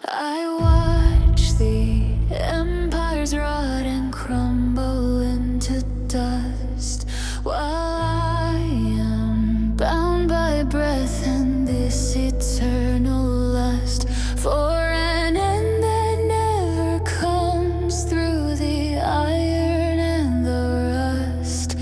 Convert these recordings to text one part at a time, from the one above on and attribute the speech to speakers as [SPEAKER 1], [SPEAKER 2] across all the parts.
[SPEAKER 1] I watch the empires rot and crumble into dust, while I am bound by breath and this eternal lust for an end that never comes through the iron and the rust.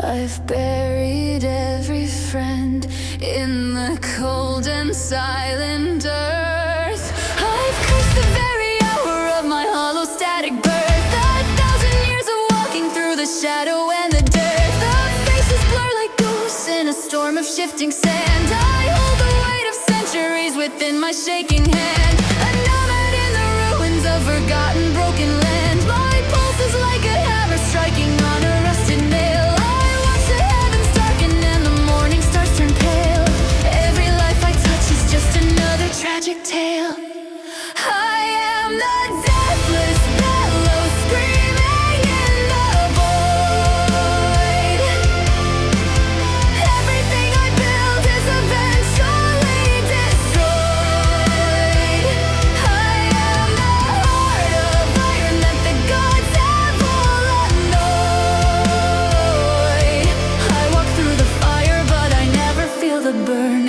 [SPEAKER 1] I've buried every friend in the cold and silent earth. I've cursed the very hour of my hollow static birth, 1,000 years of walking through the shadow and the dirt. The faces blur like ghosts in a storm of shifting sand. I hold the weight of centuries within my shaking hand, a nomad in the ruins of forgotten broken land. My pulse is like a hammer striking on a rusted nail. I watch the heavens darken and the morning stars turn pale. Every life I touch is just another tragic tale. I am the deathless bellow screaming in the void. Everything I build is eventually destroyed. I am the heart of iron that the gods have all annoyed. I walk through the fire but I never feel the burn,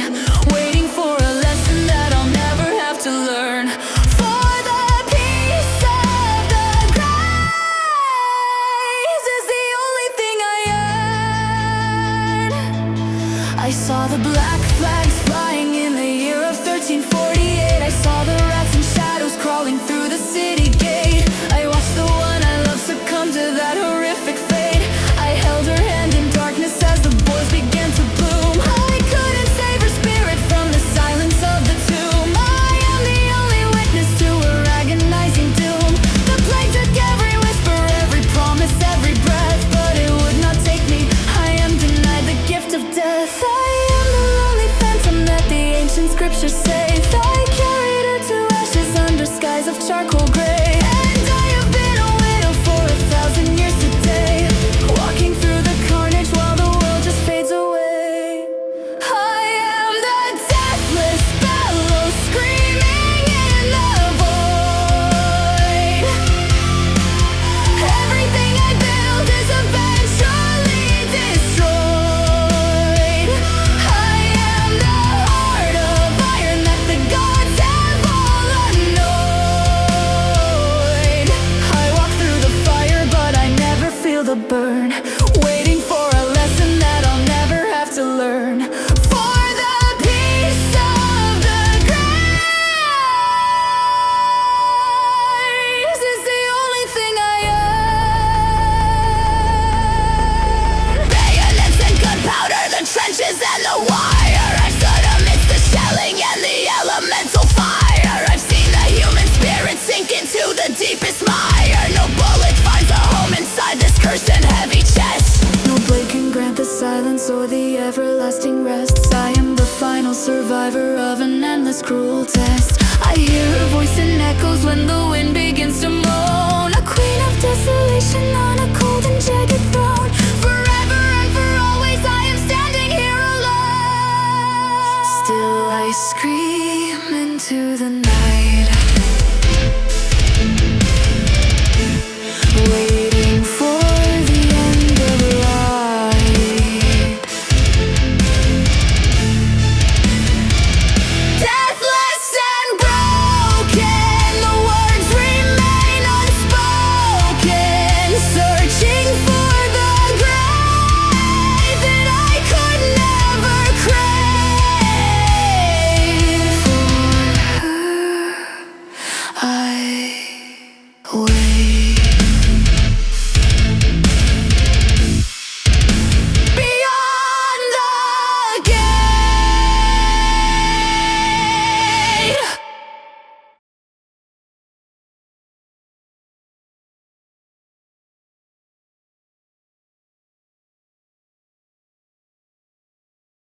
[SPEAKER 1] waiting for a lesson that I'll never have to learn. For the peace of the grace is the only thing I earn. I saw the black flags flying in the year of 1348. I saw the rats and shadows crawling through the city gate. I watched the one I loved succumb to that horrific fate. I held her hand in darkness as the boys began to bloom. I couldn't save her spirit from the silence of the tomb. I am the only witness to her agonizing doom. The plague took every whisper, every promise, every breath, but it would not take me. I am denied the gift of death. I am the lonely phantom that the ancient scriptures say. I carried her to ashes under skies of charcoal gray, and I have been a widow for 1,000 years today, walking through the carnage while the world just fades away. I am the deathless bellow screaming in the void. Everything I build is eventually destroyed. I am the heart of iron that the gods have all annoyed. I walk through the fire but I never feel the burn, waiting for a lesson that I'll never have to learn. For the peace of the grace is the only thing I earn. Bayonets and gunpowder, the trenches and the wire. I've stood amidst the shelling and the elemental fire. I've seen the human spirit sink into the deepest mire. No bullet finds a home inside this cursed and heavy chest. No blade can grant the silence or the everlasting rests. I am the final survivor of an endless cruel test. I hear her voice in echoes when the wind begins to moan, a queen of desolation on a cold and jagged throne. Forever and for always I am standing here alone. Still I scream into the night, wait